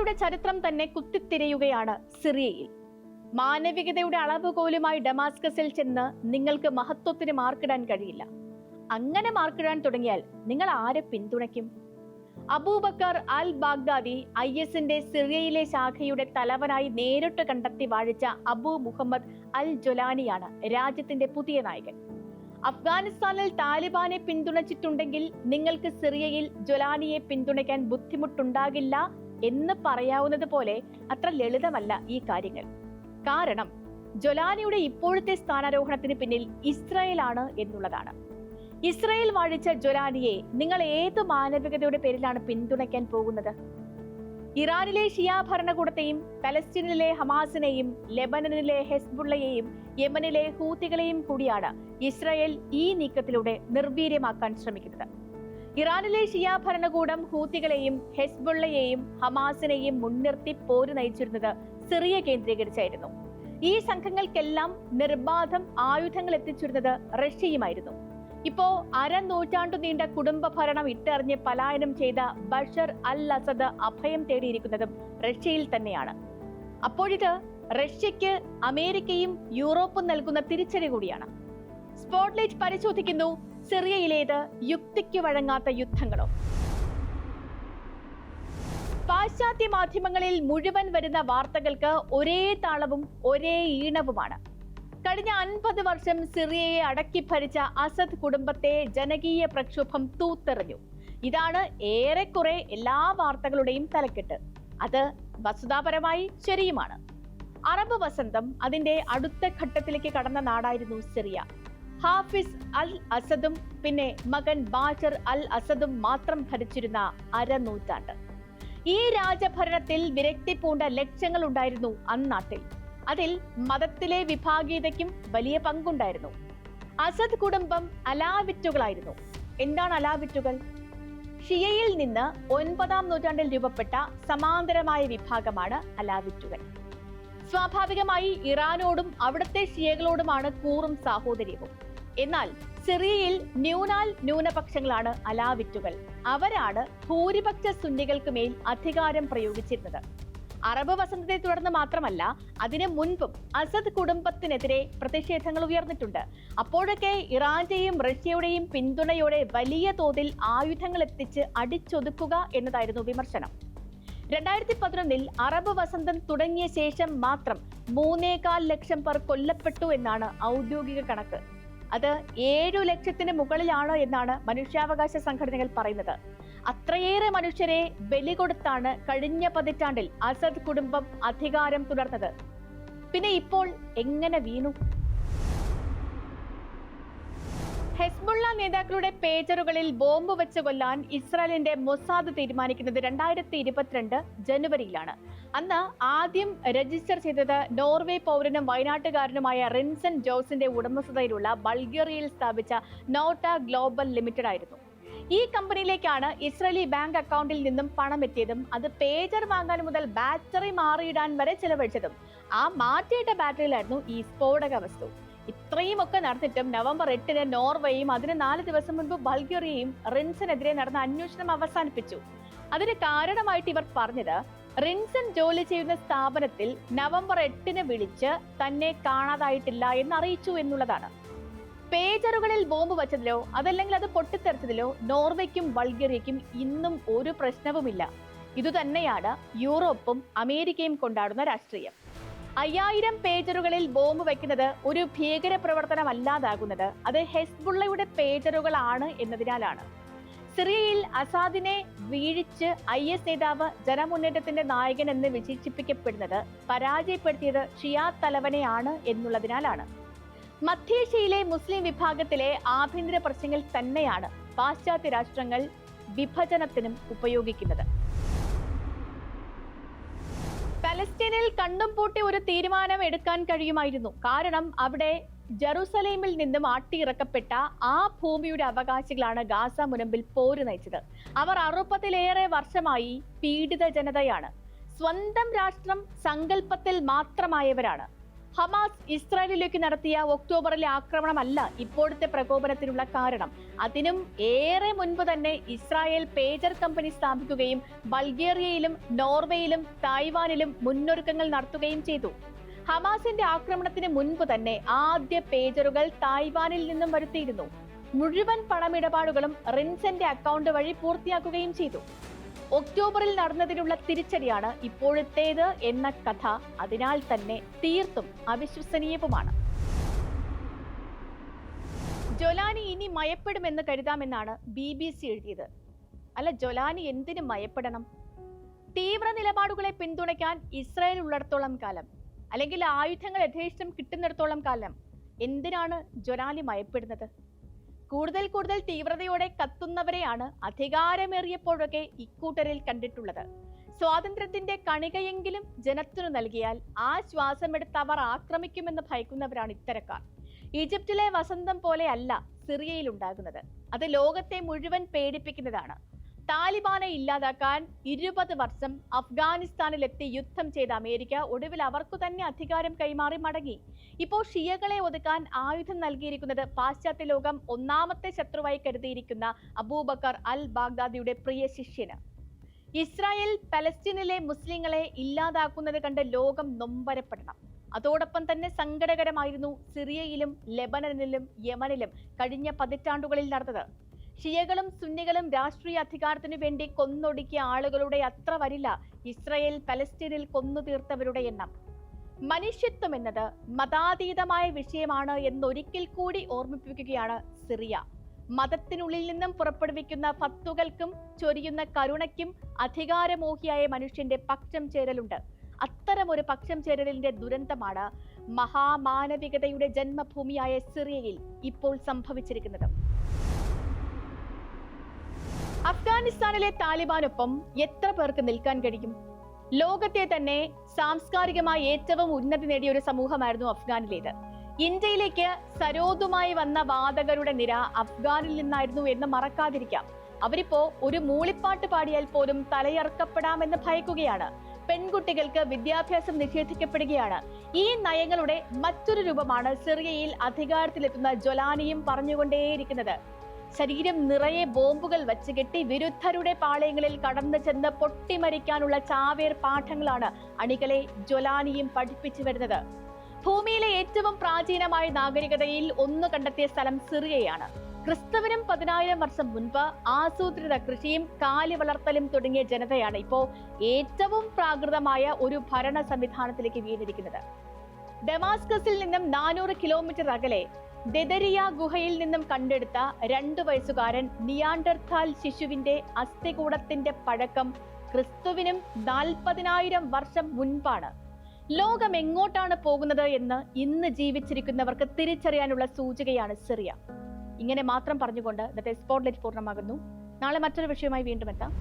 ജൊലാനിയുടെ ചരിത്രം തന്നെ കുത്തിത്തിരയുകയാണ് സിറിയയിൽ. മാനവികതയുടെ അളവുകോലുമായി ഡമാസ്കസിൽ ചെന്ന് നിങ്ങൾക്ക് മഹത്വത്തിന് മാർക്കിടാൻ കഴിയില്ല. അങ്ങനെ മാർക്കിടാൻ തുടങ്ങിയാൽ നിങ്ങൾ ആരെ പിന്തുണയ്ക്കും? അബൂബക്കർ അൽ ബാഗ്ദാദി ISന്റെ സിറിയയിലെ ശാഖയുടെ തലവനായി നേരിട്ട് കണ്ടെത്തി വാഴിച്ച അബു മുഹമ്മദ് അൽ ജൊലാനിയാണ് രാജ്യത്തിന്റെ പുതിയ നായകൻ. അഫ്ഗാനിസ്ഥാനിൽ താലിബാനെ പിന്തുണച്ചിട്ടുണ്ടെങ്കിൽ നിങ്ങൾക്ക് സിറിയയിൽ ജൊലാനിയെ പിന്തുണയ്ക്കാൻ ബുദ്ധിമുട്ടുണ്ടാകില്ല എന്ന് പറയാവുന്നത് പോലെ അത്ര ലളിതമല്ല ഈ കാര്യങ്ങൾ. കാരണം ജൊലാനിയുടെ ഇപ്പോഴത്തെ സ്ഥാനാരോഹണത്തിന് പിന്നിൽ ഇസ്രായേലാണ് എന്നുള്ളതാണ്. ഇസ്രായേൽ വാഴിച്ച ജൊലാനിയെ നിങ്ങൾ ഏത് മാനവികതയുടെ പേരിലാണ് പിന്തുണയ്ക്കാൻ പോകുന്നത്? ഇറാനിലെ ഷിയ ഭരണകൂടത്തെയും പലസ്തീനിലെ ഹമാസിനെയും ലെബനനിലെ ഹെസ്ബുള്ളയെയും യമനിലെ ഹൂത്തികളെയും കൂടിയാണ് ഇസ്രായേൽ ഈ നീക്കത്തിലൂടെ നിർവീര്യമാക്കാൻ ശ്രമിക്കുന്നത്. ഇറാനിലെ ഷിയ ഭരണകൂടം ഹൂത്തികളെയും ഹെസ്ബുള്ളയെയും ഹമാസിനെയും മുൻനിർത്തി പോര് നയിച്ചിരുന്നത് സിറിയ കേന്ദ്രീകരിച്ചായിരുന്നു. ഈ സംഘങ്ങൾക്കെല്ലാം നിർബാധം ആയുധങ്ങൾ എത്തിച്ചിരുന്നത് റഷ്യയുമായിരുന്നു. ഇപ്പോ അരനൂറ്റാണ്ടു നീണ്ട കുടുംബ ഭരണം ഇട്ടെറിഞ്ഞ് പലായനം ചെയ്ത ബഷർ അൽ അസദ് അഭയം തേടിയിരിക്കുന്നതും റഷ്യയിൽ തന്നെയാണ്. അപ്പോഴിത് റഷ്യക്ക് അമേരിക്കയും യൂറോപ്പും നൽകുന്ന തിരിച്ചടി കൂടിയാണ്. സ്പോട്ട്ലൈറ്റ് പരിശോധിക്കുന്നു, സിറിയയിലേത് യുക്തിക്ക് വഴങ്ങാത്ത യുദ്ധങ്ങളോ? പാശ്ചാത്യ മാധ്യമങ്ങളിൽ മുഴുവൻ വരുന്ന വാർത്തകൾക്ക് ഒരേ താളവും ഒരേ ഈണവുമാണ്. കഴിഞ്ഞ 50 വർഷം സിറിയയെ അടക്കി ഭരിച്ച അസദ് കുടുംബത്തെ ജനകീയ പ്രക്ഷോഭം തൂത്തെറിഞ്ഞു. ഇതാണ് ഏറെക്കുറെ എല്ലാ വാർത്തകളുടെയും തലക്കെട്ട്. അത് വസ്തുതാപരമായി ശരിയുമാണ്. അറബ് വസന്തം അതിന്റെ അടുത്ത ഘട്ടത്തിലേക്ക് കടന്ന നാടായിരുന്നു സിറിയ. ഹാഫിസ് അൽ അസദും പിന്നെ മകൻ ബാഷർ അൽ അസദും മാത്രം ഭരിച്ചിരുന്ന അരനൂറ്റാണ്ട്. ഈ രാജഭരണത്തിൽ വിരക്തി പൂണ്ട ലക്ഷ്യങ്ങൾ ഉണ്ടായിരുന്നു അന്നാട്ടിൽ. അതിൽ മതത്തിലെ വിഭാഗീയതയ്ക്കും വലിയ പങ്കുണ്ടായിരുന്നു. അസദ് കുടുംബം അലാവിറ്റുകളായിരുന്നു. എന്താണ് അലാവിറ്റുകൾ? ഷിയയിൽ നിന്ന് 9-ാം നൂറ്റാണ്ടിൽ രൂപപ്പെട്ട സമാന്തരമായ വിഭാഗമാണ് അലാവിറ്റുകൾ. സ്വാഭാവികമായി ഇറാനോടും അവിടുത്തെ ഷിയകളോടുമാണ് കൂറും സാഹോദര്യവും. എന്നാൽ സിറിയയിൽ ന്യൂനപക്ഷങ്ങളാണ് അലാവിറ്റുകൾ. അവരാണ് ഭൂരിപക്ഷ സുന്നികൾക്ക് മേൽ അധികാരം പ്രയോഗിച്ചിരുന്നത്. അറബ് വസന്തത്തെ തുടർന്ന് മാത്രമല്ല, അതിനു മുൻപും അസദ് കുടുംബത്തിനെതിരെ പ്രതിഷേധങ്ങൾ ഉയർന്നിട്ടുണ്ട്. അപ്പോഴൊക്കെ ഇറാന്റെയും റഷ്യയുടെയും പിന്തുണയോടെ വലിയ തോതിൽ ആയുധങ്ങൾ എത്തിച്ച് അടിച്ചൊതുക്കുക എന്നതായിരുന്നു വിമർശനം. 2011 അറബ് വസന്തം തുടങ്ങിയ ശേഷം മാത്രം 3.25 ലക്ഷം പേർ കൊല്ലപ്പെട്ടു എന്നാണ് ഔദ്യോഗിക കണക്ക്. അത് 7 ലക്ഷത്തിന് മുകളിലാണ് എന്നാണ് മനുഷ്യാവകാശ സംഘടനകൾ പറയുന്നത്. അത്രയേറെ മനുഷ്യരെ ബലി കൊടുത്താണ് കഴിഞ്ഞ പതിറ്റാണ്ടിൽ അസദ് കുടുംബം അധികാരം തുടർന്നത്. പിന്നെ ഇപ്പോൾ എങ്ങനെ വീണു? ഹെസ്ബുള്ള നേതാക്കളുടെ പേജറുകളിൽ ബോംബ് വെച്ച് കൊല്ലാൻ ഇസ്രായേലിന്റെ മൊസാദ് തീരുമാനിക്കുന്നത് 2022 ജനുവരിയിലാണ്. അന്ന് ആദ്യം രജിസ്റ്റർ ചെയ്തത് നോർവേ പൗരനും വയനാട്ടുകാരനുമായ റിൻസൺ ജോസിന്റെ ഉടമസ്ഥതയിലുള്ള ബൾഗേറിയയിൽ സ്ഥാപിച്ച നോട്ട ഗ്ലോബൽ ലിമിറ്റഡ് ആയിരുന്നു. ഈ കമ്പനിയിലേക്കാണ് ഇസ്രായേലി ബാങ്ക് അക്കൗണ്ടിൽ നിന്നും പണം എത്തിയതും അത് പേജർ വാങ്ങാൻ മുതൽ ബാറ്ററി മാറിയിടാൻ വരെ ചെലവഴിച്ചതും. ആ മാറ്റിയിട്ട ബാറ്ററിയിലായിരുന്നു ഈ സ്ഫോടക വസ്തു. ഇത്രയും ഒക്കെ നടന്നിട്ടും നവംബർ 8-ന് നോർവേയും അതിന് 4 ദിവസം മുൻപ് ബൾഗേറിയയും റിൻസനെതിരെ നടന്ന അന്വേഷണം അവസാനിപ്പിച്ചു. അതിന് കാരണമായിട്ട് ഇവർ പറഞ്ഞത് റിൻസൺ ജോലി ചെയ്യുന്ന സ്ഥാപനത്തിൽ നവംബർ 8-ന് വിളിച്ച് തന്നെ കാണാതായിട്ടില്ല എന്നറിയിച്ചു എന്നുള്ളതാണ്. പേജറുകളിൽ ബോംബ് വച്ചതിലോ അതല്ലെങ്കിൽ അത് പൊട്ടിത്തെറിച്ചതിലോ നോർവേക്കും ബൾഗേറിയയ്ക്കും ഇന്നും ഒരു പ്രശ്നവുമില്ല. ഇതുതന്നെയാണ് യൂറോപ്പും അമേരിക്കയും കൊണ്ടാടുന്ന രാഷ്ട്രീയം. 5000 പേജറുകളിൽ ബോംബ് വയ്ക്കുന്നത് ഒരു ഭീകര പ്രവർത്തനമല്ലാതാകുന്നത് അത് ഹെസ്ബുള്ളയുടെ പേജറുകളാണ് എന്നതിനാലാണ്. സിറിയയിൽ അസാദിനെ വീഴിച്ച് IS നേതാവ് ജനമുന്നേറ്റത്തിന്റെ നായകൻ എന്ന് വിശേഷിപ്പിക്കപ്പെടുന്നത് പരാജയപ്പെടുത്തിയത് ഷിയ തലവനെയാണ് എന്നുള്ളതിനാലാണ്. മധ്യേഷ്യയിലെ മുസ്ലിം വിഭാഗത്തിലെ ആഭ്യന്തര പ്രശ്നങ്ങൾ തന്നെയാണ് പാശ്ചാത്യ രാഷ്ട്രങ്ങൾ വിഭജനത്തിനും ഉപയോഗിക്കുന്നത്. പലസ്തീനിൽ കണ്ണും പൂട്ടി ഒരു തീരുമാനം എടുക്കാൻ കഴിയുമായിരുന്നു. കാരണം അവിടെ ജെറുസലേമിൽ നിന്നും ആട്ടിയിറക്കപ്പെട്ട ആ ഭൂമിയുടെ അവകാശികളാണ് ഗാസ മുനമ്പിൽ പോര് നയിച്ചത്. അവർ 60-ലേറെ വർഷമായി പീഡിത ജനതയാണ്. സ്വന്തം രാഷ്ട്രം സങ്കല്പത്തിൽ മാത്രമായവരാണ്. ഹമാസ് ഇസ്രായേലിലേക്ക് നടത്തിയ ഒക്ടോബറിലെ ആക്രമണമല്ല ഇപ്പോഴത്തെ പ്രകോപനത്തിനുള്ള കാരണം. അതിനും ഏറെ മുൻപ് തന്നെ ഇസ്രായേൽ പേജർ കമ്പനി സ്ഥാപിക്കുകയും ബൾഗേറിയയിലും നോർവേയിലും തായ്വാനിലും മുന്നൊരുക്കങ്ങൾ നടത്തുകയും ചെയ്തു. ഹമാസിന്റെ ആക്രമണത്തിന് മുൻപ് തന്നെ ആദ്യ പേജറുകൾ തായ്വാനിൽ നിന്നും വരുത്തിയിരുന്നു. മുഴുവൻ പണമിടപാടുകളും റിൻസന്റെ അക്കൗണ്ട് വഴി പൂർത്തിയാക്കുകയും ചെയ്തു. ഒക്ടോബറിൽ നടന്നതിനുള്ള തിരിച്ചടിയാണ് ഇപ്പോഴത്തേത് എന്ന കഥ അതിനാൽ തന്നെ തീർത്തും അവിശ്വസനീയവുമാണ്. ജൊലാനി ഇനി മയപ്പെടുമെന്ന് കരുതാമെന്നാണ് BBC എഴുതിയത്. അല്ല, ജൊലാനി എന്തിനു മയപ്പെടണം? തീവ്ര നിലപാടുകളെ പിന്തുണയ്ക്കാൻ ഇസ്രായേൽ ഉള്ളിടത്തോളം കാലം, അല്ലെങ്കിൽ ആയുധങ്ങൾ യഥേഷ്ടം കിട്ടുന്നിടത്തോളം കാലം എന്തിനാണ് ജൊലാനി മയപ്പെടുന്നത്? കൂടുതൽ തീവ്രതയോടെ കത്തുന്നവരെയാണ് അധികാരമേറിയപ്പോഴൊക്കെ ഇക്കൂട്ടരിൽ കണ്ടിട്ടുള്ളത്. സ്വാതന്ത്ര്യത്തിന്റെ കണികയെങ്കിലും ജനത്തിനു നൽകിയാൽ ആ ശ്വാസമെടുത്ത് അവർ ആക്രമിക്കുമെന്ന് ഭയക്കുന്നവരാണ് ഇത്തരക്കാർ. ഈജിപ്തിലെ വസന്തം പോലെയല്ല സിറിയയിൽ ഉണ്ടാകുന്നത്. അത് ലോകത്തെ മുഴുവൻ പേടിപ്പിക്കുന്നതാണ്. താലിബാനെ ഇല്ലാതാക്കാൻ 20 വർഷം അഫ്ഗാനിസ്ഥാനിലെത്തി യുദ്ധം ചെയ്ത അമേരിക്ക ഒടുവിൽ അവർക്കു തന്നെ അധികാരം കൈമാറി മടങ്ങി. ഇപ്പോൾ ഷിയകളെ ഒതുക്കാൻ ആയുധം നൽകിയിരിക്കുന്നത് പാശ്ചാത്യ ലോകം ഒന്നാമത്തെ ശത്രുവായി കരുതിയിരിക്കുന്ന അബൂബക്കർ അൽ ബാഗ്ദാദിയുടെ പ്രിയ ശിഷ്യന്. ഇസ്രായേൽ പലസ്തീനിലെ മുസ്ലിങ്ങളെ ഇല്ലാതാക്കുന്നത് കണ്ട് ലോകം നൊമ്പരപ്പെടണം. അതോടൊപ്പം തന്നെ സങ്കടകരമായിരുന്നു സിറിയയിലും ലെബനനിലും യമനിലും കഴിഞ്ഞ പതിറ്റാണ്ടുകളിൽ നടന്നത്. ഷിയകളും സുന്നികളും രാഷ്ട്രീയ അധികാരത്തിനു വേണ്ടി കൊന്നൊടുക്കിയ ആളുകളുടെ അത്ര വരില്ല ഇസ്രായേൽ പലസ്തീനിൽ കൊന്നു തീർത്തവരുടെ എണ്ണം. മനുഷ്യത്വം എന്നത് മതാതീതമായ വിഷയമാണ് എന്നൊരിക്കൽ കൂടി ഓർമ്മിപ്പിക്കുകയാണ് സിറിയ. മതത്തിനുള്ളിൽ നിന്നും പുറപ്പെടുവിക്കുന്ന ഫത്വകൾക്കും ചൊരിയുന്ന കരുണയ്ക്കും അധികാരമോഹിയായ മനുഷ്യന്റെ പക്ഷം ചേരലുണ്ട്. അത്തരമൊരു പക്ഷം ചേരലിന്റെ ദുരന്തമാണ് മഹാമാനവികതയുടെ ജന്മഭൂമിയായ സിറിയയിൽ ഇപ്പോൾ സംഭവിച്ചിരിക്കുന്നത്. അഫ്ഗാനിസ്ഥാനിലെ താലിബാനൊപ്പം എത്ര പേർക്ക് നിൽക്കാൻ കഴിയും? ലോകത്തെ തന്നെ സാംസ്കാരികമായി ഏറ്റവും ഉന്നതി നേടിയ ഒരു സമൂഹമായിരുന്നു അഫ്ഗാനിലേത്. ഇന്ത്യയിലേക്ക് സരോദുമായി വന്ന വാദകരുടെ നിര അഫ്ഗാനിൽ നിന്നായിരുന്നു എന്ന് മറക്കാതിരിക്കാം. അവരിപ്പോ ഒരു മൂളിപ്പാട്ട് പാടിയാൽ പോലും തലയറക്കപ്പെടാമെന്ന് ഭയക്കുകയാണ്. പെൺകുട്ടികൾക്ക് വിദ്യാഭ്യാസം നിഷേധിക്കപ്പെടുകയാണ്. ഈ നയങ്ങളുടെ മറ്റൊരു രൂപമാണ് സിറിയയിൽ അധികാരത്തിലെത്തുന്ന ജൊലാനിയും പറഞ്ഞുകൊണ്ടേയിരിക്കുന്നത്. ശരീരം നിറയെ ബോംബുകൾ വച്ചുകെട്ടി വിരുദ്ധരുടെ പാളയങ്ങളിൽ കടന്നു ചെന്ന് പൊട്ടിമരിക്കാനുള്ള ചാവേർ പാഠങ്ങളാണ് അണികളെ ജൊലാനിയും പഠിപ്പിച്ചു വരുന്നത്. ഭൂമിയിലെ ഏറ്റവും പ്രാചീനമായ നാഗരികതയിൽ ഒന്ന് കണ്ടെത്തിയ സ്ഥലം സിറിയയാണ്. ക്രിസ്തുവിനും 10,000 വർഷം മുൻപ് ആസൂത്രിത കൃഷിയും കാലി വളർത്തലും തുടങ്ങിയ ജനതയാണ് ഇപ്പോ ഏറ്റവും പ്രാകൃതമായ ഒരു ഭരണ സംവിധാനത്തിലേക്ക് വീണിരിക്കുന്നത്. ഡമാസ്കസിൽ നിന്നും 400 കിലോമീറ്റർ അകലെ ദെദരിയ ഗുഹയിൽ നിന്നും കണ്ടെടുത്ത 2 വയസ്സുകാരൻ നിയാണ്ടർഥാൽ ശിശുവിന്റെ അസ്ഥികൂടത്തിന്റെ പഴക്കം ക്രിസ്തുവിനും 40,000 വർഷം മുൻപാണ്. ലോകം എങ്ങോട്ടാണ് പോകുന്നത് എന്ന് ഇന്ന് ജീവിച്ചിരിക്കുന്നവർക്ക് തിരിച്ചറിയാനുള്ള സൂചികയാണ് സിറിയ. ഇങ്ങനെ മാത്രം പറഞ്ഞുകൊണ്ട് ഇന്നത്തെ സ്പോട്ട്ലൈറ്റ് പൂർണ്ണമാകുന്നു. നാളെ മറ്റൊരു വിഷയമായി വീണ്ടും എത്താം.